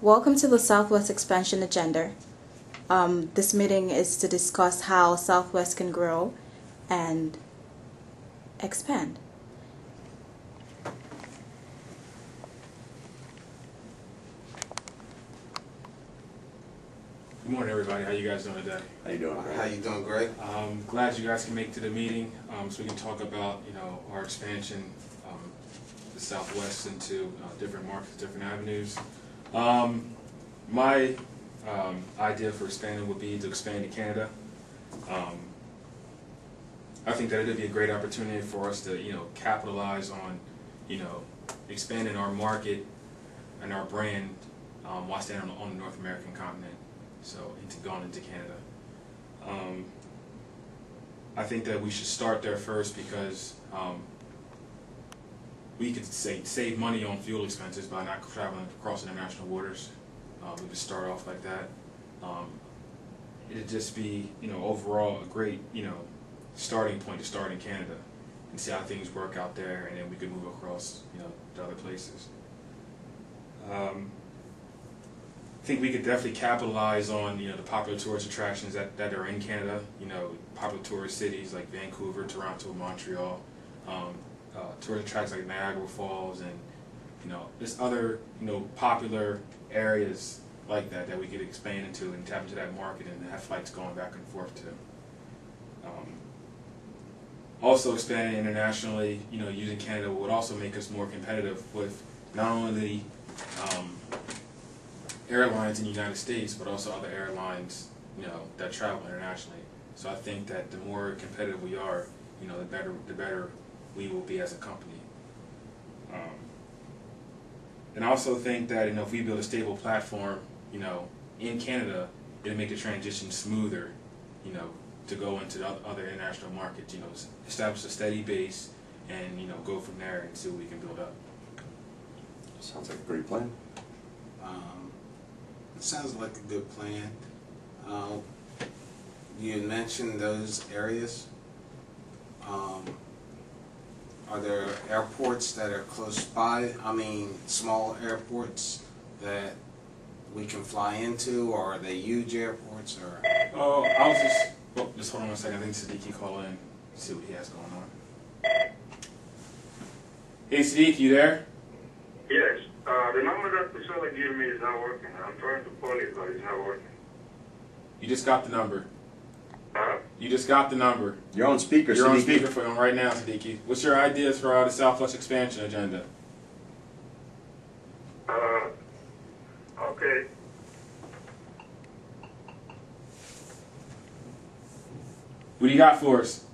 Welcome to the Southwest Expansion Agenda. This meeting is to discuss how Southwest can grow and expand. Good morning, everybody. How you guys doing today? How you doing, Greg? How you doing, Greg? Glad you guys can make it to the meeting, so we can talk about our expansion, the Southwest into different markets, different avenues. My idea for expanding would be to expand to Canada. I think that it would be a great opportunity for us to capitalize on expanding our market and our brand while staying on the North American continent. So going into Canada. I think that we should start there first because we could save money on fuel expenses by not traveling across international borders. We could start off like that. It'd just be overall a great starting point to start in Canada and see how things work out there, and then we could move across to other places. I think we could definitely capitalize on the popular tourist attractions that are in Canada. Popular tourist cities like Vancouver, Toronto, Montreal, tourist attractions like Niagara Falls, and just other popular areas like that we could expand into and tap into that market and have flights going back and forth to. Also expanding internationally, using Canada would also make us more competitive with not only airlines in the United States, but also other airlines, that travel internationally. So I think that the more competitive we are, the better we will be as a company. And I also think that if we build a stable platform, in Canada, it'll make the transition smoother, to go into the other international markets. Establish a steady base, and go from there and see what we can build up. Sounds like a great plan. It sounds like a good plan. You mentioned those areas. Are there airports that are close by? I mean, small airports that we can fly into, or are they huge airports? Or Oh, I was just hold on a second. I think Siddiqui called in. See what he has going on. Hey, Siddiq, you there? Yes. The number that Priscilla gave me is not working. I'm trying to call it, but it's not working. You just got the number. Huh? You just got the number. You're on speaker, You're on Siddiqui. speakerphone right now, Siddiqui. What's your ideas for the Southwest expansion agenda? Okay. What do you got for us?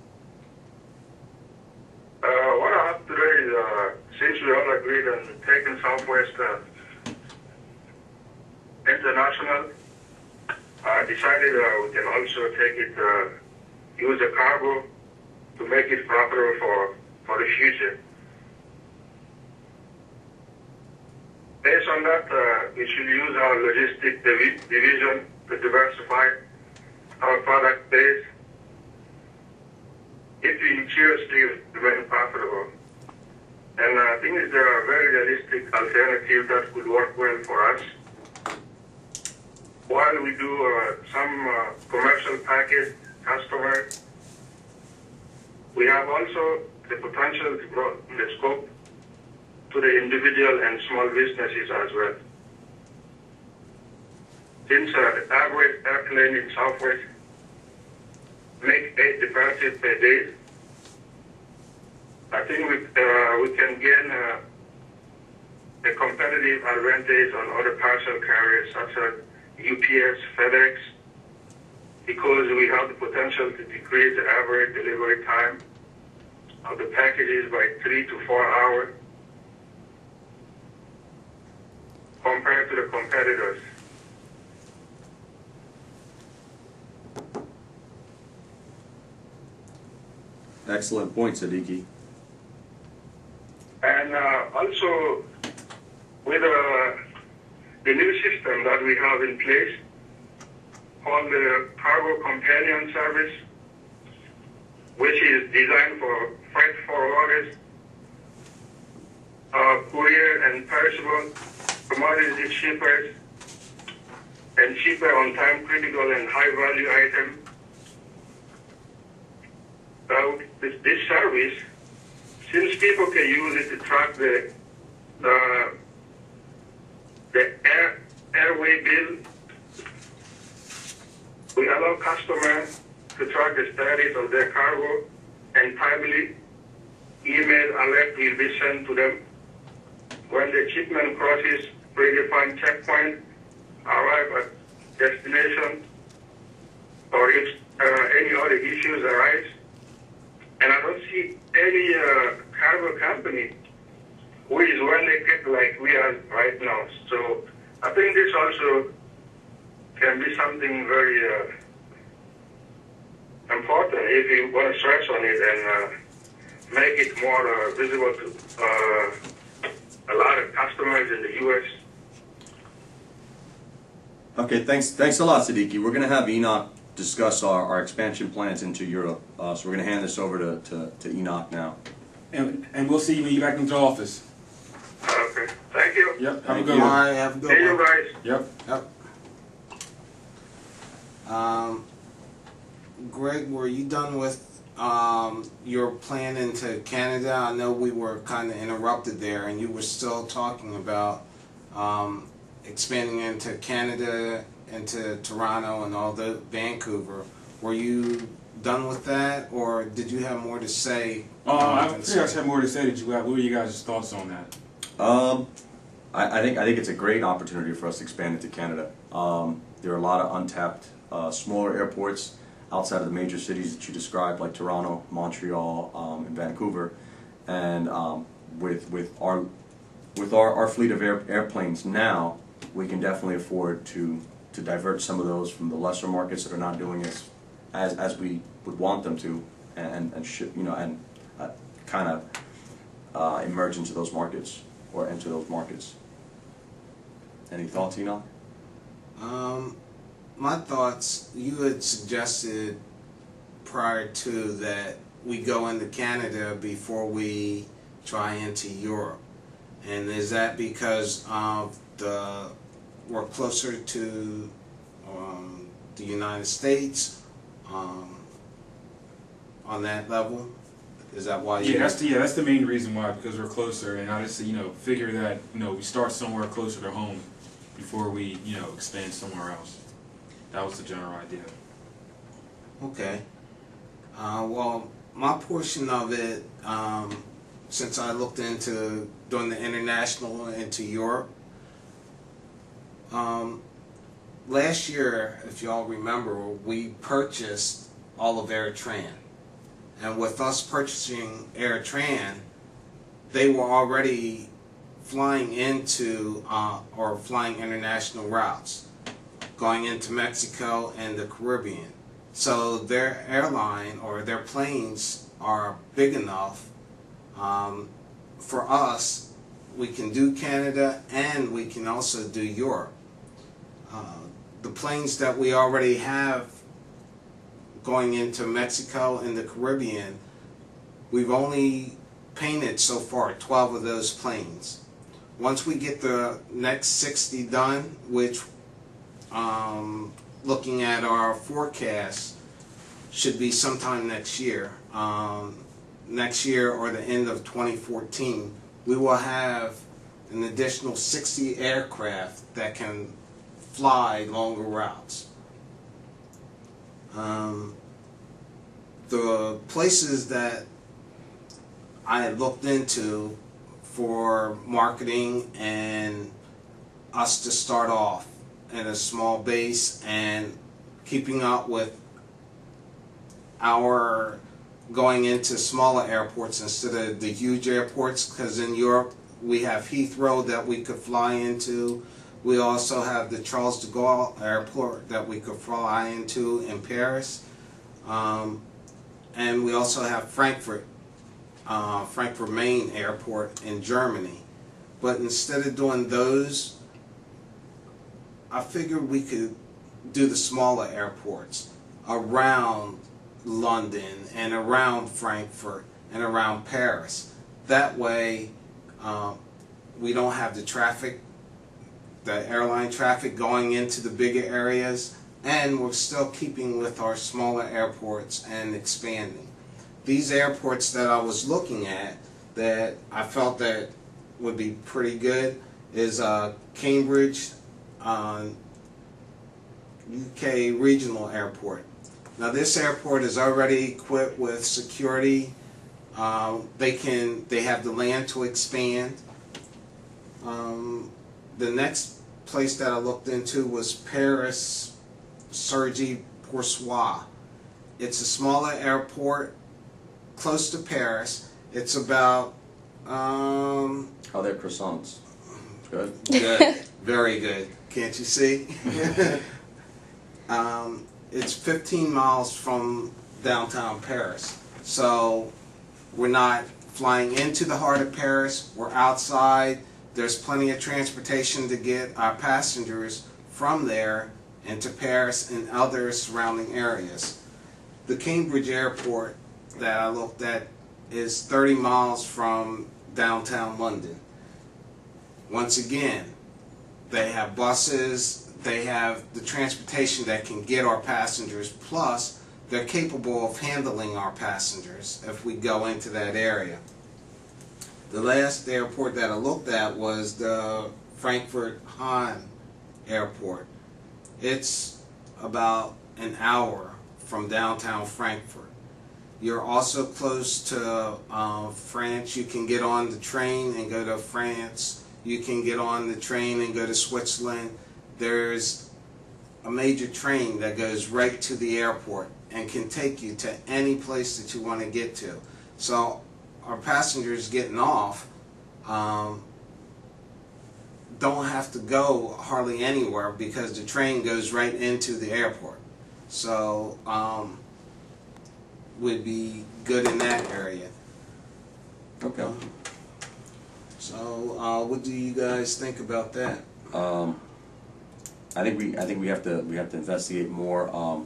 What I have today is, since we all agreed on taking Southwest international, I decided we can also take it, use the cargo to make it profitable for the future. Based on that, we should use our logistic division to diversify our product base if we seriously remain profitable. And I think there are very realistic alternatives that could work well for us. While we do some commercial package customers, we have also the potential to grow the scope to the individual and small businesses as well. Since the average airplane in Southwest make 8 departures per day, I think we can gain a competitive advantage on other parcel carriers such as UPS, FedEx, because we have the potential to decrease the average delivery time of the packages by 3 to 4 hours compared to the competitors. Excellent point, Siddiqui. And also, with the new system that we have in place called the Cargo Companion Service, which is designed for freight forwarders, courier and perishable commodity shippers, and cheaper on time critical and high value item. This service, since people can use it to track the airway bill, we allow customers to track the status of their cargo, and timely email alert will be sent to them when the shipment crosses predefined checkpoint, arrive at destination, or if any other issues arise. And I don't see any cargo company who is well equipped like we are right now. So I think this also can be something very important if you want to stress on it and make it more visible to a lot of customers in the U.S. Okay, thanks a lot, Siddiqui. We're going to have Enoch discuss our expansion plans into Europe. So we're going to hand this over to Enoch now. And we'll see you when you get back into the office. Okay, thank you. Yep, have a Thank good you. one. All right, have a See good you one. guys. Yep. Yep. Greg, were you done with your plan into Canada? I know we were kind of interrupted there, and you were still talking about expanding into Canada, into Toronto, and all the Vancouver. Were you done with that, or did you have more to say? I think I had more to say. What were you guys' thoughts on that? I think it's a great opportunity for us to expand into Canada. There are a lot of untapped smaller airports outside of the major cities that you described, like Toronto, Montreal, and Vancouver, and with our fleet of airplanes now, we can definitely afford to divert some of those from the lesser markets that are not doing as we would want them to, and kind of emerge into those markets or enter those markets. Any thoughts, Enoch? My thoughts, you had suggested prior to that we go into Canada before we try into Europe. And is that because of we're closer to the United States on that level? Is that why you... That's the main reason why, because we're closer, and I just figure that we start somewhere closer to home before we expand somewhere else. That was the general idea. Okay. Well, my portion of it, since I looked into doing the international into Europe, last year, if y'all remember, we purchased all of AirTran. And with us purchasing AirTran, they were already flying into or flying international routes, going into Mexico and the Caribbean. So their airline or their planes are big enough for us. We can do Canada and we can also do Europe. The planes that we already have going into Mexico and the Caribbean, we've only painted so far 12 of those planes. Once we get the next 60 done, which looking at our forecast should be sometime next year or the end of 2014, we will have an additional 60 aircraft that can fly longer routes. The places that I had looked into for marketing and us to start off at a small base and keeping up with our going into smaller airports instead of the huge airports, because in Europe we have Heathrow that we could fly into. We also have the Charles de Gaulle airport that we could fly into in Paris. And we also have Frankfurt Main Airport in Germany. But instead of doing those, I figured we could do the smaller airports around London and around Frankfurt and around Paris. That way we don't have the traffic the airline traffic going into the bigger areas, and we're still keeping with our smaller airports and expanding. These airports that I was looking at that I felt that would be pretty good is Cambridge, UK Regional Airport. Now this airport is already equipped with security. They have the land to expand. The next place that I looked into was Paris Cergy-Pontoise. It's a smaller airport close to Paris. It's about How are their croissants? Good? good, very good. Can't you see? It's 15 miles from downtown Paris. So we're not flying into the heart of Paris. We're outside. There's plenty of transportation to get our passengers from there into Paris and other surrounding areas. The Cambridge airport that I looked at is 30 miles from downtown London. Once again, they have buses, they have the transportation that can get our passengers, plus they're capable of handling our passengers if we go into that area. The last airport that I looked at was the Frankfurt-Hahn airport. It's about an hour from downtown Frankfurt. You're also close to France. You can get on the train and go to France. You can get on the train and go to Switzerland. There's a major train that goes right to the airport and can take you to any place that you want to get to. So our passengers getting off don't have to go hardly anywhere because the train goes right into the airport. So would be good in that area. Okay. So what do you guys think about that? I think we have to investigate more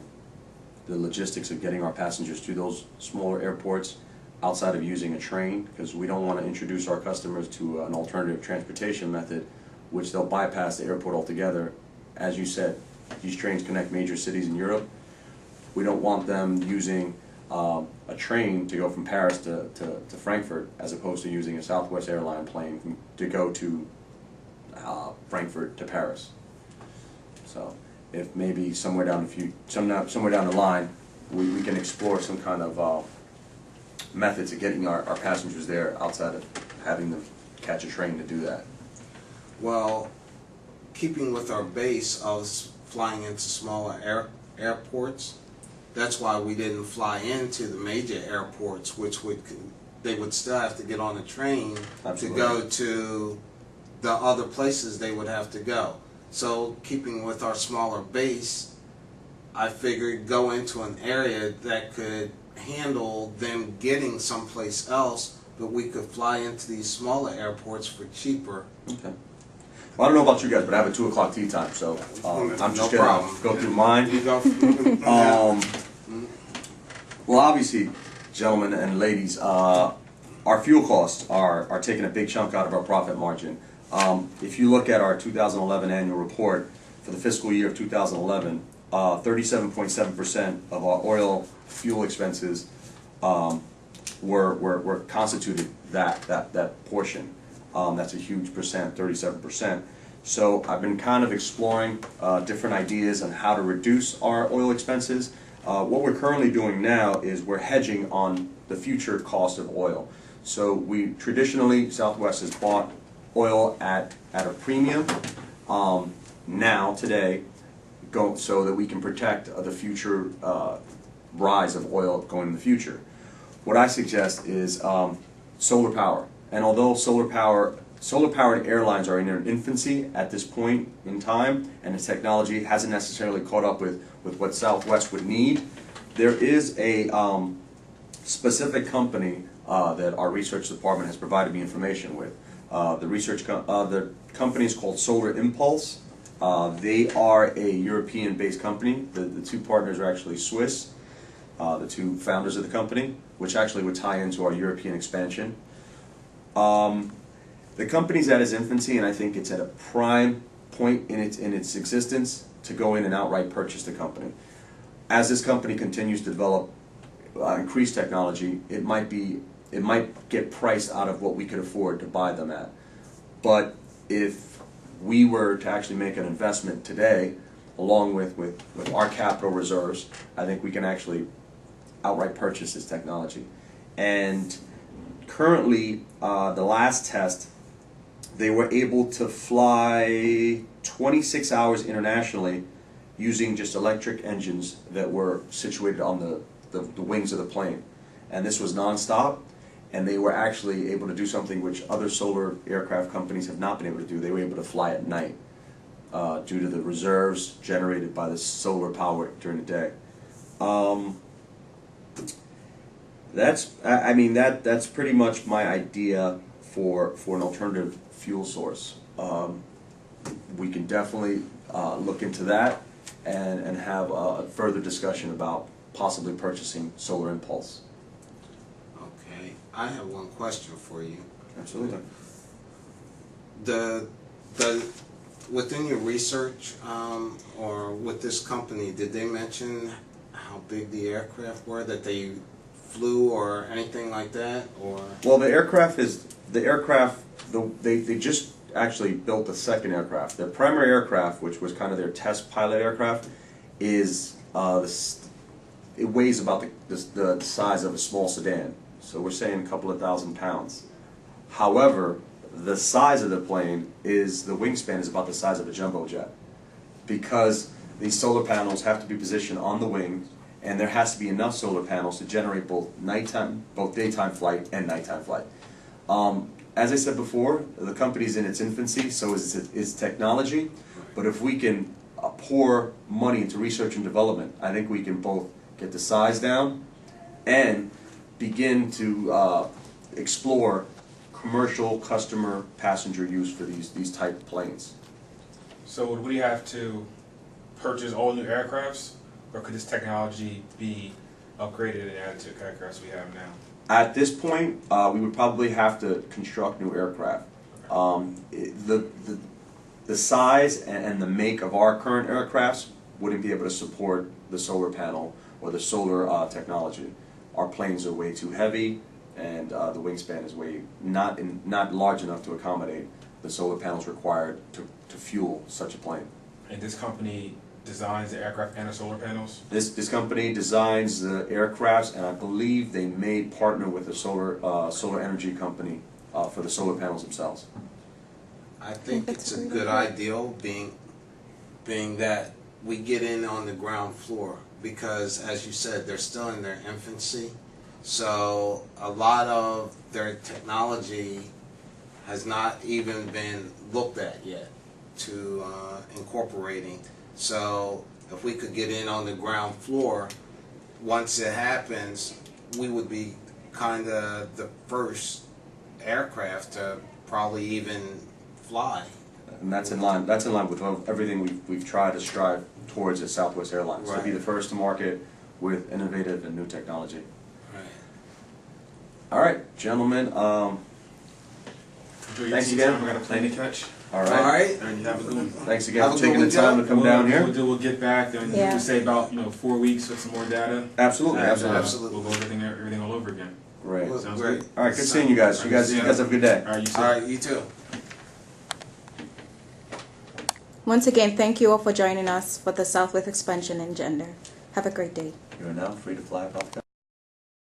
the logistics of getting our passengers to those smaller airports outside of using a train, because we don't want to introduce our customers to an alternative transportation method which they'll bypass the airport altogether. As you said, these trains connect major cities in Europe. We don't want them using a train to go from Paris to Frankfurt, as opposed to using a Southwest airline plane to go to Frankfurt to Paris. So if maybe somewhere down the line we can explore some kind of methods of getting our passengers there outside of having them catch a train to do that. Well, keeping with our base of flying into smaller airports, that's why we didn't fly into the major airports, which they would still have to get on a train to go to the other places they would have to go. So keeping with our smaller base, I figured go into an area that could handle them getting someplace else, but we could fly into these smaller airports for cheaper. Okay. Well, I don't know about you guys, but I have a 2 o'clock tea time, so I'm just going to go through mine. You go. Well, obviously, gentlemen and ladies, our fuel costs are taking a big chunk out of our profit margin. If you look at our 2011 annual report for the fiscal year of 2011, 37.7% of our oil fuel expenses were constituted that portion. That's a huge percent, 37%. So I've been kind of exploring different ideas on how to reduce our oil expenses. What we're currently doing now is we're hedging on the future cost of oil. So we traditionally, Southwest has bought oil at a premium today, so that we can protect the future rise of oil going in the future. What I suggest is solar power. And although solar-powered airlines are in their infancy at this point in time, and the technology hasn't necessarily caught up with what Southwest would need, there is a specific company that our research department has provided me information with. The company is called Solar Impulse. They are a European-based company. The two partners are actually Swiss, the two founders of the company, which actually would tie into our European expansion. The company's at its infancy, and I think it's at a prime point in its existence to go in and outright purchase the company. As this company continues to develop increased technology, it might get priced out of what we could afford to buy them at. But if we were to actually make an investment today, along with our capital reserves, I think we can actually outright purchase this technology. And currently, the last test, they were able to fly 26 hours internationally using just electric engines that were situated on the wings of the plane. And this was nonstop, and they were actually able to do something which other solar aircraft companies have not been able to do. They were able to fly at night due to the reserves generated by the solar power during the day. That's pretty much my idea for an alternative fuel source. We can definitely look into that and have a further discussion about possibly purchasing Solar Impulse. Okay, I have one question for you. Absolutely. Within your research or with this company, did they mention how big the aircraft were that they flew or anything like that? Or Well, they just actually built a second aircraft. Their primary aircraft, which was kind of their test pilot aircraft, is it weighs about the size of a small sedan. So we're saying a couple of thousand pounds. However, the size of the plane the wingspan is about the size of a jumbo jet, because these solar panels have to be positioned on the wing, and there has to be enough solar panels to generate both daytime flight and nighttime flight. As I said before, the company's in its infancy, so is its technology. But if we can pour money into research and development, I think we can both get the size down and begin to explore commercial customer passenger use for these type of planes. So would we have to purchase all new aircrafts, or could this technology be upgraded and added to the aircrafts we have now? At this point, we would probably have to construct new aircraft. The size and the make of our current aircrafts wouldn't be able to support the solar panel or the solar technology. Our planes are way too heavy, and the wingspan is not large enough to accommodate the solar panels required to fuel such a plane. And this company designs the aircraft and the solar panels? This company designs the aircrafts, and I believe they may partner with a solar energy company for the solar panels themselves. I think it's a good idea, being that we get in on the ground floor, because as you said, they're still in their infancy. So a lot of their technology has not even been looked at yet to incorporating. So if we could get in on the ground floor, once it happens, we would be kind of the first aircraft to probably even fly. And that's in line with everything we've tried to strive towards at Southwest Airlines, to be the first to market with innovative and new technology. Right. All right, gentlemen. Thanks again. We got a plane to catch. All right. All right. And you have a good one. Thanks again for taking the time to come down here. We'll get back and we'll say about 4 weeks with some more data. Absolutely, And, absolutely. We'll go everything all over again. Great. Well, Sounds great. good. All right, good seeing you guys. You guys have a good day. All right, you too. All right, you too. Once again, thank you all for joining us for the Southwest Expansion Agenda. Have a great day. You are now free to fly off.